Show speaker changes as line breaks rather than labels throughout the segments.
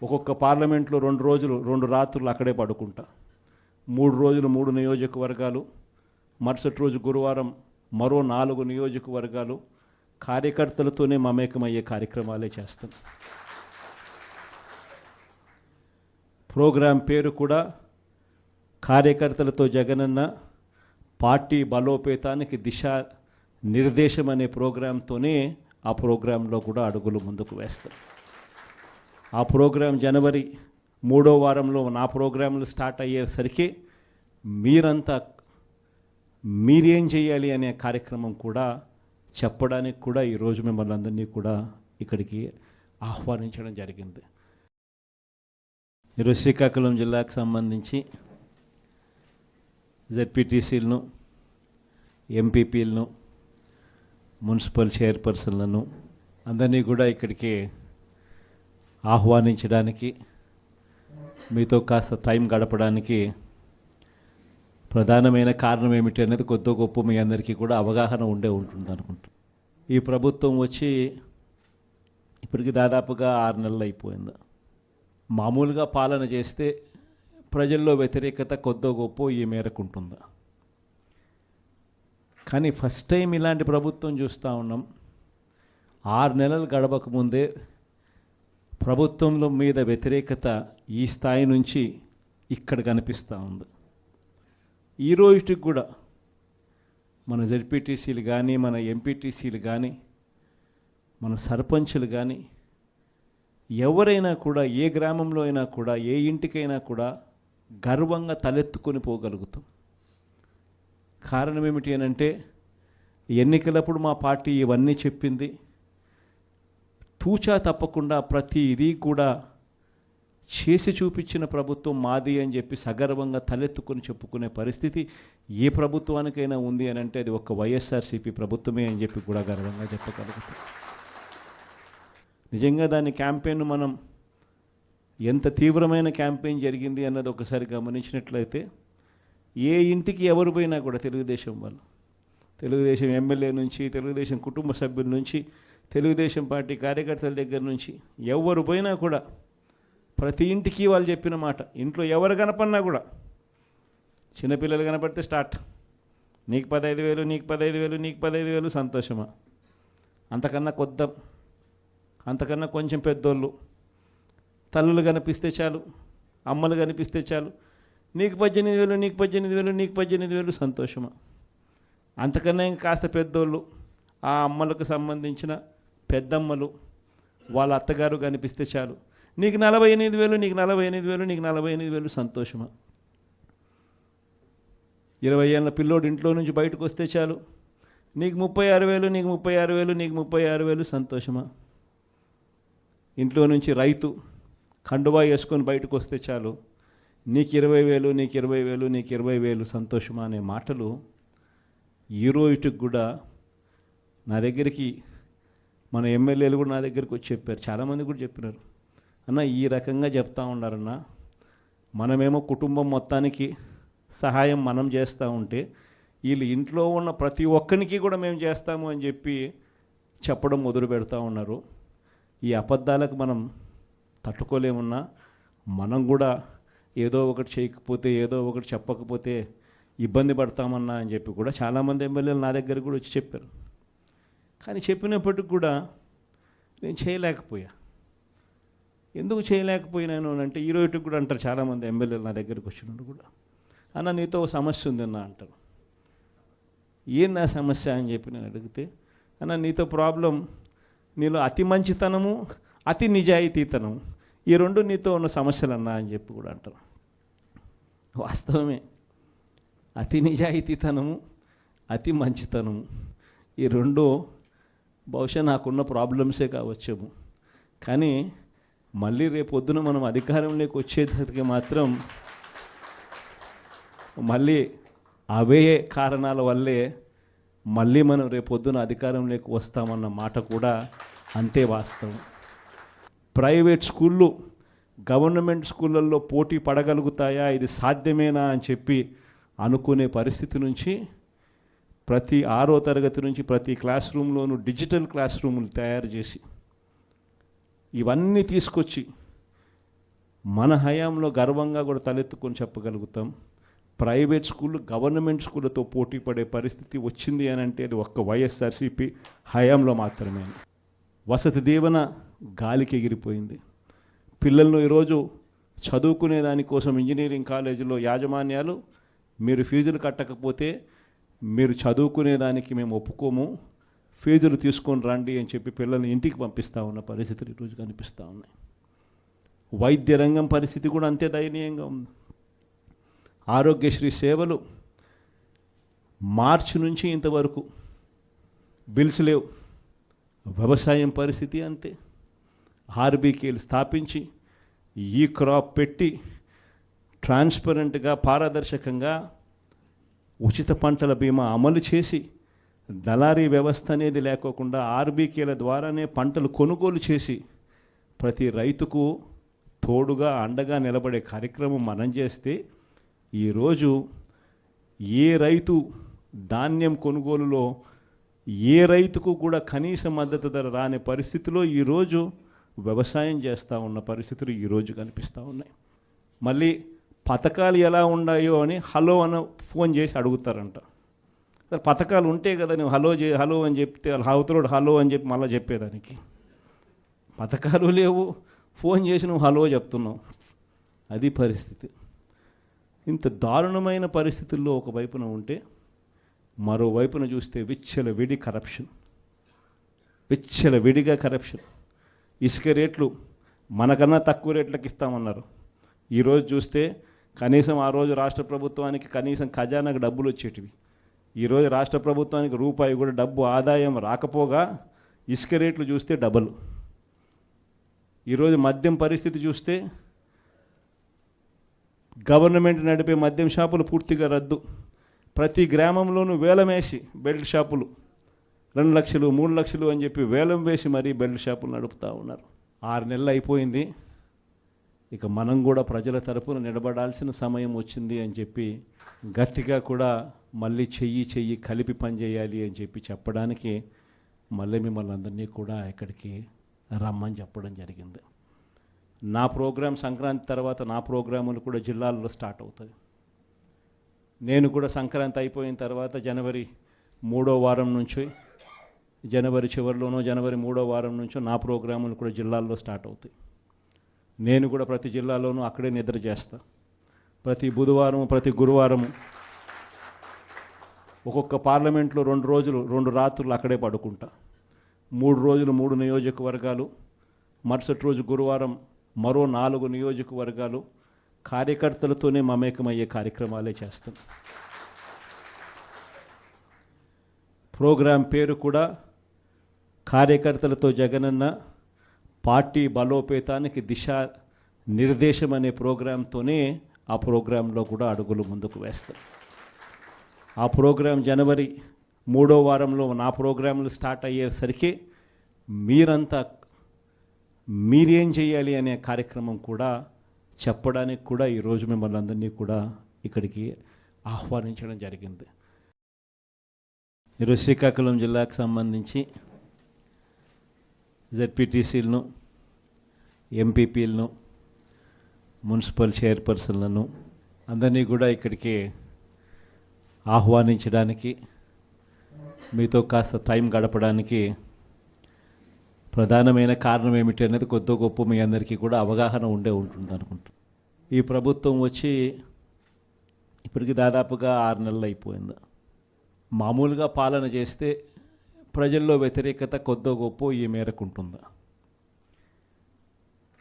ఒక్కొక్క పార్లమెంట్లో 2 రోజులు 2 రాత్రులు అక్కడే పడుకుంటా. 3 రోజులు 3 నియోజకవర్గాలు, మరుసటి రోజు గురువారం మరో 4 నియోజకవర్గాలు కార్యకర్తలతోనే మమేకమయ్యే కార్యక్రమాలే చేస్తాం. ప్రోగ్రాం పేరు కూడా కార్యకర్తలతో జగనన్న పార్టీ బలోపేతానికి దిశ నిర్దేశం అనే ప్రోగ్రాంతోనే ఆ ప్రోగ్రాంలో కూడా అడుగులు ముందుకు వేస్తాం. ఆ ప్రోగ్రాం జనవరి 3వ వారంలో నా ప్రోగ్రాంలు స్టార్ట్ అయ్యేసరికి మీరేం చేయాలి అనే కార్యక్రమం కూడా చెప్పడానికి కూడా ఈరోజు మిమ్మల్ని అందరినీ కూడా ఇక్కడికి ఆహ్వానించడం జరిగింది. ఈరోజు శ్రీకాకుళం జిల్లాకు సంబంధించి జెడ్పీటీసీలను, ఎంపీపీలను, మున్సిపల్ చైర్పర్సన్లను అందరినీ కూడా ఇక్కడికి ఆహ్వానించడానికి, మీతో కాస్త టైం గడపడానికి ప్రధానమైన కారణం ఏమిటి అనేది కొద్ది గొప్ప మీ అందరికీ కూడా అవగాహన ఉంటుంది అనుకుంటా. ఈ ప్రభుత్వం వచ్చి ఇప్పటికి దాదాపుగా 6 నెలలు అయిపోయింది. మామూలుగా పాలన చేస్తే ప్రజల్లో వ్యతిరేకత కొద్ది గొప్ప ఈ మేరకు ఉంటుందా, కానీ ఫస్ట్ టైం ఇలాంటి ప్రభుత్వం చూస్తూ ఉన్నాం. 6 నెలలు గడవకముందే ప్రభుత్వంలో మీద వ్యతిరేకత ఈ స్థాయి నుంచి ఇక్కడ కనిపిస్తూ ఉంది. ఈ రోజుకి కూడా మన జెడ్పీటీసీలు కానీ, మన ఎంపీటీసీలు కానీ, మన సర్పంచులు కానీ, ఎవరైనా కూడా ఏ గ్రామంలో అయినా కూడా, ఏ ఇంటికైనా కూడా గర్వంగా తలెత్తుకొని పోగలుగుతాం. కారణం ఏమిటి అని అంటే, ఎన్నికలప్పుడు మా పార్టీ ఇవన్నీ చెప్పింది, తూచా తప్పకుండా ప్రతి ఇది కూడా చేసి చూపించిన ప్రభుత్వం మాది అని చెప్పి సగర్వంగా తలెత్తుకొని చెప్పుకునే పరిస్థితి ఏ ప్రభుత్వానికైనా ఉంది అని అంటే అది ఒక వైఎస్ఆర్సీపీ ప్రభుత్వమే అని చెప్పి కూడా గర్వంగా చెప్పగలుగుతాం. నిజంగా దాని క్యాంపెయిన్ మనం ఎంత తీవ్రమైన క్యాంపెయిన్ జరిగింది అన్నది ఒకసారి గమనించినట్లయితే, ఏ ఇంటికి ఎవరు పోయినా కూడా తెలుగుదేశం వాళ్ళు, తెలుగుదేశం ఎమ్మెల్యే నుంచి, తెలుగుదేశం కుటుంబ సభ్యుల నుంచి, తెలుగుదేశం పార్టీ కార్యకర్తల దగ్గర నుంచి ఎవరు పోయినా కూడా ప్రతి ఇంటికి వాళ్ళు చెప్పిన మాట, ఇంట్లో ఎవరు కనపడినా కూడా, చిన్నపిల్లలు కనపడితే స్టార్ట్, నీకు 15,000, నీకు 15,000, నీకు 15,000, సంతోషమా? అంతకన్నా అంతకన్నా కొంచెం పెద్దోళ్ళు, తల్లులు కనిపిస్తే చాలు, అమ్మలు కనిపిస్తే చాలు, నీకు 18,000, నీకు 18,000, నీకు 18,000, సంతోషమా? అంతకన్నా ఇంకా కాస్త పెద్దోళ్ళు, ఆ అమ్మలకు సంబంధించిన పెద్దమ్మలు, వాళ్ళ అత్తగారు కనిపిస్తే చాలు, నీకు 48,000, నీకు 48,000, నీకు 48,000, సంతోషమా? 20 ఏళ్ళ పిల్లోడు ఇంట్లో నుంచి బయటకు వస్తే చాలు, నీకు 36,000, నీకు 36,000, నీకు 36,000, సంతోషమా? ఇంట్లో నుంచి రైతు కండువా వేసుకొని బయటకు వస్తే చాలు, నీకు 20,000, నీకు 20,000, నీకు 20,000, సంతోషమా అనే మాటలు ఈ రోజుకి కూడా నా దగ్గరికి మన ఎమ్మెల్యేలు కూడా నా దగ్గరికి వచ్చి చెప్పారు. చాలామంది కూడా చెప్పినారు, అన్న ఈ రకంగా చెప్తా ఉన్నారన్న, మనమేమో కుటుంబం మొత్తానికి సహాయం మనం చేస్తూ ఉంటే వీళ్ళు ఇంట్లో ఉన్న ప్రతి ఒక్కరికి కూడా మేము చేస్తాము అని చెప్పి చెప్పడం మొదలు పెడతా ఉన్నారు. ఈ అబద్ధాలకు మనం తట్టుకోలేమున్నా, మనం కూడా ఏదో ఒకటి చేయకపోతే, ఏదో ఒకటి చెప్పకపోతే ఇబ్బంది పడతామన్నా అని చెప్పి కూడా చాలామంది ఎమ్మెల్యేలు నా దగ్గర కూడా వచ్చి చెప్పారు. కానీ చెప్పినప్పటికి కూడా నేను చేయలేకపోయా. ఎందుకు చేయలేకపోయినాను అంటే, ఈ రోజుకి కూడా అంటారు చాలామంది ఎమ్మెల్యేలు నా దగ్గరికి వచ్చినట్టు కూడా, అన్న నీతో ఒక సమస్య ఉందన్న అంటారు. ఏం నా సమస్య అని చెప్పి నేను అడిగితే, అన్న నీతో ప్రాబ్లం, నీలో అతి మంచితనము, అతి నిజాయితీతనం, ఈ రెండు నీతో ఉన్న సమస్యలు అన్నా అని చెప్పి కూడా అంటారు. వాస్తవమే, అతి నిజాయితీతనము, అతి మంచితనము, ఈ రెండు బహుశా నాకున్న ప్రాబ్లమ్సే కావచ్చేమో. కానీ మళ్ళీ రేపొద్దున మనం అధికారంలోకి వచ్చేసరికి మాత్రం మళ్ళీ అవే కారణాల వల్లే మళ్ళీ మనం రేపొద్దున అధికారంలోకి వస్తామన్న మాట కూడా అంతే వాస్తవం. ప్రైవేట్ స్కూళ్ళు గవర్నమెంట్ స్కూళ్ళల్లో పోటీ పడగలుగుతాయా, ఇది సాధ్యమేనా అని చెప్పి అనుకునే పరిస్థితి నుంచి ప్రతి 6వ తరగతి నుంచి ప్రతి క్లాస్ రూమ్లోనూ డిజిటల్ క్లాస్ రూములు తయారు చేసి ఇవన్నీ తీసుకొచ్చి మన హయాంలో గర్వంగా కూడా తలెత్తుకొని చెప్పగలుగుతాం. ప్రైవేట్ స్కూళ్ళు గవర్నమెంట్ స్కూళ్ళతో పోటీ పడే పరిస్థితి వచ్చింది అని అంటే అది ఒక్క వైఎస్ఆర్సీపీ హయాంలో మాత్రమే. వసతి దీవెన గాలికి ఎగిరిపోయింది. పిల్లలను ఈరోజు చదువుకునే దానికోసం ఇంజనీరింగ్ కాలేజీలో యాజమాన్యాలు మీరు ఫీజులు కట్టకపోతే మీరు చదువుకునే దానికి మేము ఒప్పుకోము, ఫీజులు తీసుకొని రండి అని చెప్పి పిల్లల్ని ఇంటికి పంపిస్తూ ఉన్న పరిస్థితులు ఈరోజు కనిపిస్తూ ఉన్నాయి. వైద్య రంగం పరిస్థితి కూడా అంతే దయనీయంగా ఉంది. ఆరోగ్యశ్రీ సేవలు మార్చి నుంచి ఇంతవరకు బిల్స్ లేవు. వ్యవసాయం పరిస్థితి అంతే. ఆర్బీకేలు స్థాపించి ఈ క్రాప్ పెట్టి ట్రాన్స్పరెంట్గా పారదర్శకంగా ఉచిత పంటల బీమా అమలు చేసి దళారీ వ్యవస్థ అనేది లేకోకుండా ఆర్బీకేల ద్వారానే పంటలు కొనుగోలు చేసి ప్రతి రైతుకు తోడుగా అండగా నిలబడే కార్యక్రమం మనం చేస్తే ఈరోజు ఏ రైతు ధాన్యం కొనుగోలులో ఏ రైతుకు కూడా కనీస మద్దతు ధర రాని పరిస్థితిలో ఈరోజు వ్యవసాయం చేస్తూ ఉన్న పరిస్థితులు ఈరోజు కనిపిస్తూ ఉన్నాయి. మళ్ళీ పథకాలు ఎలా ఉన్నాయో అని హలో అని ఫోన్ చేసి అడుగుతారంట. సరే పథకాలు ఉంటే కదా నువ్వు హలో అని చెప్తే అవతలోడు హలో అని చెప్పి మళ్ళీ చెప్పేదానికి. పథకాలు లేవు, ఫోన్ చేసి నువ్వు హలో చెప్తున్నావు. అది పరిస్థితి. ఇంత దారుణమైన పరిస్థితుల్లో ఒకవైపున ఉంటే మరోవైపున చూస్తే విచ్చలవిడిగా కరప్షన్. ఇసుక రేట్లు మనకన్నా తక్కువ రేట్లకు ఇస్తామన్నారు. ఈరోజు చూస్తే కనీసం ఆ రోజు రాష్ట్ర ప్రభుత్వానికి కనీసం ఖజానాకు డబ్బులు వచ్చేటివి. ఈరోజు రాష్ట్ర ప్రభుత్వానికి రూపాయి కూడా డబ్బు ఆదాయం రాకపోగా ఇసుక రేట్లు చూస్తే డబల్. ఈరోజు మద్యం పరిస్థితి చూస్తే గవర్నమెంట్ నడిపే మద్యం షాపులు పూర్తిగా రద్దు. ప్రతి గ్రామంలోనూ వేలం వేసి బెల్ట్ షాపులు 2 లక్షలు 3 లక్షలు అని చెప్పి వేలం వేసి మరీ బెల్ట్ షాపులు నడుపుతూ ఉన్నారు. 6 నెలలు అయిపోయింది. ఇక మనం కూడా ప్రజల తరపున నిలబడాల్సిన సమయం వచ్చింది అని చెప్పి గట్టిగా కూడా మళ్ళీ చెయ్యి కలిపి పనిచేయాలి అని చెప్పి చెప్పడానికి మళ్ళీ మిమ్మల్ని అందరినీ కూడా ఇక్కడికి రమ్మని చెప్పడం జరిగింది. నా ప్రోగ్రాం సంక్రాంతి తర్వాత నా ప్రోగ్రాములు కూడా జిల్లాల్లో స్టార్ట్ అవుతాయి. నేను కూడా సంక్రాంతి అయిపోయిన తర్వాత జనవరి 3వ వారం నుంచి జనవరి చివరిలోనో జనవరి 3వ వారం నుంచో నా ప్రోగ్రాములు కూడా జిల్లాల్లో స్టార్ట్ అవుతాయి. నేను కూడా ప్రతి జిల్లాలోనూ అక్కడే నిద్ర చేస్తా. ప్రతి బుధవారం ప్రతి గురువారం ఒక్కొక్క పార్లమెంట్లో 2 రోజులు 2 రాత్రులు అక్కడే పడుకుంటా. 3 రోజులు 3 నియోజకవర్గాలు, మరుసటి రోజు గురువారం మరో 4 నియోజకవర్గాలు కార్యకర్తలతోనే మమేకమయ్యే కార్యక్రమాలే చేస్తాం. ప్రోగ్రాం పేరు కూడా కార్యకర్తలతో జగనన్న పార్టీ బలోపేతానికి దిశ నిర్దేశం అనే ప్రోగ్రాంతోనే ఆ ప్రోగ్రాంలో కూడా అడుగులు ముందుకు వేస్తాం. ఆ ప్రోగ్రాం జనవరి 3వ వారంలో నా ప్రోగ్రాంలు స్టార్ట్ అయ్యేసరికి మీరేం చేయాలి అనే కార్యక్రమం కూడా చెప్పడానికి కూడా ఈరోజు మిమ్మల్ని అందరినీ కూడా ఇక్కడికి ఆహ్వానించడం జరిగింది. ఈరోజు శ్రీకాకుళం జిల్లాకు సంబంధించి జెడ్పీటీసీలను, ఎంపీపీలను, మున్సిపల్ చైర్పర్సన్లను అందరినీ కూడా ఇక్కడికి ఆహ్వానించడానికి, మీతో కాస్త టైం గడపడానికి ప్రధానమైన కారణం ఏమిటి అనేది కొద్ది గొప్ప మీ అందరికీ కూడా అవగాహన ఉంటుంది అనుకుంటా. ఈ ప్రభుత్వం వచ్చి ఇప్పటికి దాదాపుగా 6 నెలలు అయిపోయింది. మామూలుగా పాలన చేస్తే ప్రజల్లో వ్యతిరేకత కొద్ది గొప్ప ఈ మేరకు ఉంటుందా?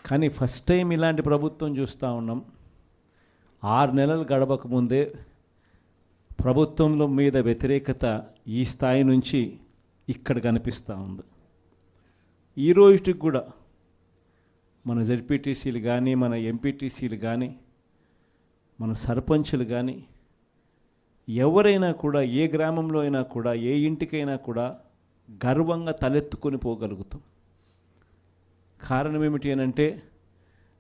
కానీ ఫస్ట్ టైం ఇలాంటి ప్రభుత్వం చూస్తూ ఉన్నాం. 6 నెలలు గడవకముందే ప్రభుత్వంలో మీద వ్యతిరేకత ఈ స్థాయి నుంచి ఇక్కడ కనిపిస్తూ ఉంది. ఈ రోజుకి కూడా మన జెడ్పీటీసీలు కానీ, మన ఎంపీటీసీలు కానీ, మన సర్పంచులు కానీ ఎవరైనా కూడా ఏ గ్రామంలో అయినా కూడా ఏ ఇంటికైనా కూడా గర్వంగా తలెత్తుకొని పోగలుగుతాం. కారణం ఏమిటి అనంటే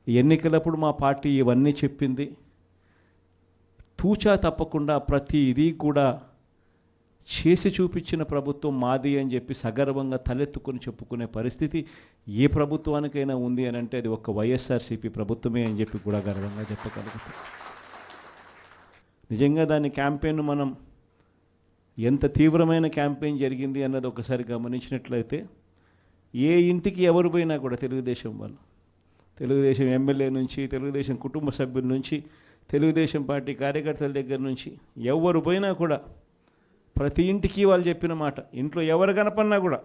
ఎన్నికలప్పుడు మా పార్టీ ఇవన్నీ చెప్పింది. తూచా తప్పకుండా ప్రతి ఇది కూడా చేసి చూపించిన ప్రభుత్వం మాది అని చెప్పి సగర్వంగా తలెత్తుకొని చెప్పుకునే పరిస్థితి ఏ ప్రభుత్వానికైనా ఉంది అని అంటే అది ఒక్క వైఎస్ఆర్సీపీ ప్రభుత్వమే అని చెప్పి కూడా గర్వంగా చెప్పగలుగుతాం. నిజంగా దాని క్యాంపెయిన్ మనం ఎంత తీవ్రమైన క్యాంపెయిన్ జరిగింది అన్నది ఒకసారి గమనించినట్లయితే ఏ ఇంటికి ఎవరు పోయినా కూడా తెలుగుదేశం వాళ్ళు, తెలుగుదేశం ఎమ్మెల్యే నుంచి, తెలుగుదేశం కుటుంబ సభ్యుల నుంచి, తెలుగుదేశం పార్టీ కార్యకర్తల దగ్గర నుంచి ఎవరు పోయినా కూడా ప్రతి ఇంటికి వాళ్ళు చెప్పిన మాట, ఇంట్లో ఎవరు కనపడినా కూడా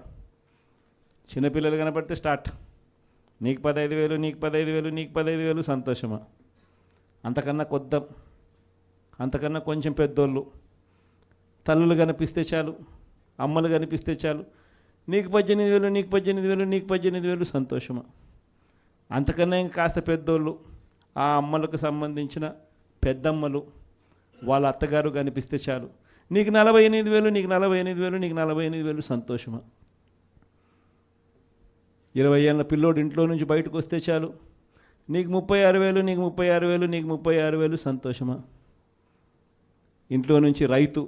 చిన్నపిల్లలు కనపడితే స్టార్ట్, నీకు 15,000, నీకు 15,000, నీకు 15,000, సంతోషమా? అంతకన్నా కొద్దాం, అంతకన్నా కొంచెం పెద్దోళ్ళు, తల్లులు కనిపిస్తే చాలు, అమ్మలు కనిపిస్తే చాలు, నీకు 18,000, నీకు 18,000, నీకు 18,000, సంతోషమా? అంతకన్నా ఇంకా కాస్త పెద్దోళ్ళు, ఆ అమ్మలకు సంబంధించిన పెద్దమ్మలు, వాళ్ళ అత్తగారు కనిపిస్తే చాలు, నీకు 48,000, నీకు 48,000, నీకు 48,000, సంతోషమా? 20 ఏళ్ళ పిల్లోడు ఇంట్లో నుంచి బయటకు వస్తే చాలు, నీకు 36,000, నీకు 36,000, నీకు 36,000, సంతోషమా? ఇంట్లో నుంచి రైతు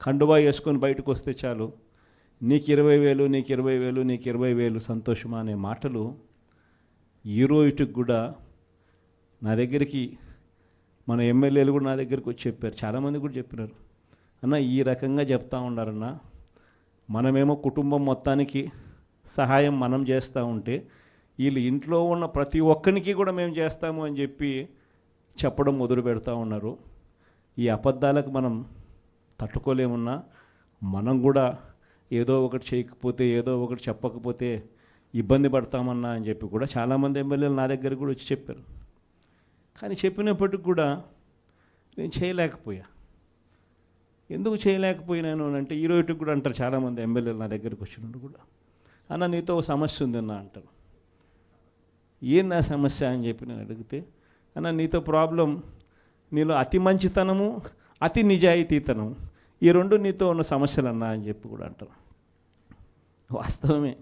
కండువా వేసుకొని బయటకు వస్తే చాలు, నీకు 20,000, నీకు 20,000, నీకు 20,000, సంతోషమా అనే మాటలు ఈ రోజుకి కూడా నా దగ్గరికి మన ఎమ్మెల్యేలు కూడా నా దగ్గరికి వచ్చి చెప్పారు, చాలామంది కూడా చెప్పినారు, అన్న ఈ రకంగా చెప్తా ఉన్నారన్న, మనమేమో కుటుంబం మొత్తానికి సహాయం మనం చేస్తూ ఉంటే వీళ్ళు ఇంట్లో ఉన్న ప్రతి ఒక్కరికి కూడా మేము చేస్తాము అని చెప్పి చెప్పడం మొదలు పెడతా ఉన్నారు. ఈ అబద్ధాలకు మనం తట్టుకోలేమున్నా మనం కూడా ఏదో ఒకటి చేయకపోతే, ఏదో ఒకటి చెప్పకపోతే ఇబ్బంది పడతామన్నా అని చెప్పి కూడా చాలామంది ఎమ్మెల్యేలు నా దగ్గర కూడా వచ్చి చెప్పారు. కానీ చెప్పినప్పటికి కూడా నేను చేయలేకపోయా. ఎందుకు చేయలేకపోయినాను అంటే ఈ రోజుకి కూడా అంటారు చాలామంది ఎమ్మెల్యేలు నా దగ్గరికి వచ్చినప్పుడు కూడా, అన్న నీతో సమస్య ఉందన్న అంటారు. ఏం నా సమస్య అని చెప్పి నేను అడిగితే, అన్న నీతో ప్రాబ్లం నీలో అతి మంచితనము, అతి నిజాయితీతనం, ఈ రెండు నీతో ఉన్న సమస్యలు అన్నా అని చెప్పి కూడా అంటారు. వాస్తవమే,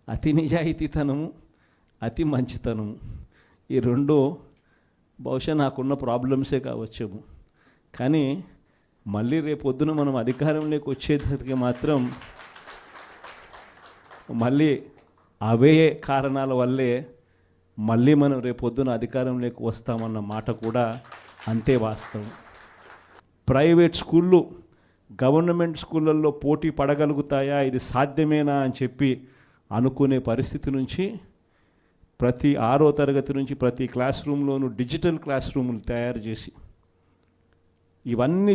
అతి నిజాయితీతనము, అతి మంచితనము, ఈ రెండు బహుశా నాకున్న ప్రాబ్లమ్సే కావచ్చేమో. కానీ మళ్ళీ రేపొద్దున మనం అధికారంలోకి వచ్చేసరికి మాత్రం మళ్ళీ అవే కారణాల వల్లే మళ్ళీ మనం రేపొద్దున అధికారంలోకి వస్తామన్న మాట కూడా అంతే వాస్తవం. ప్రైవేట్ స్కూళ్ళు గవర్నమెంట్ స్కూళ్ళల్లో పోటీ పడగలుగుతాయా, ఇది సాధ్యమేనా అని చెప్పి అనుకునే పరిస్థితి నుంచి ప్రతి 6వ తరగతి నుంచి ప్రతి క్లాస్ రూమ్లోనూ డిజిటల్ క్లాస్ రూములు తయారు చేసి ఇవన్నీ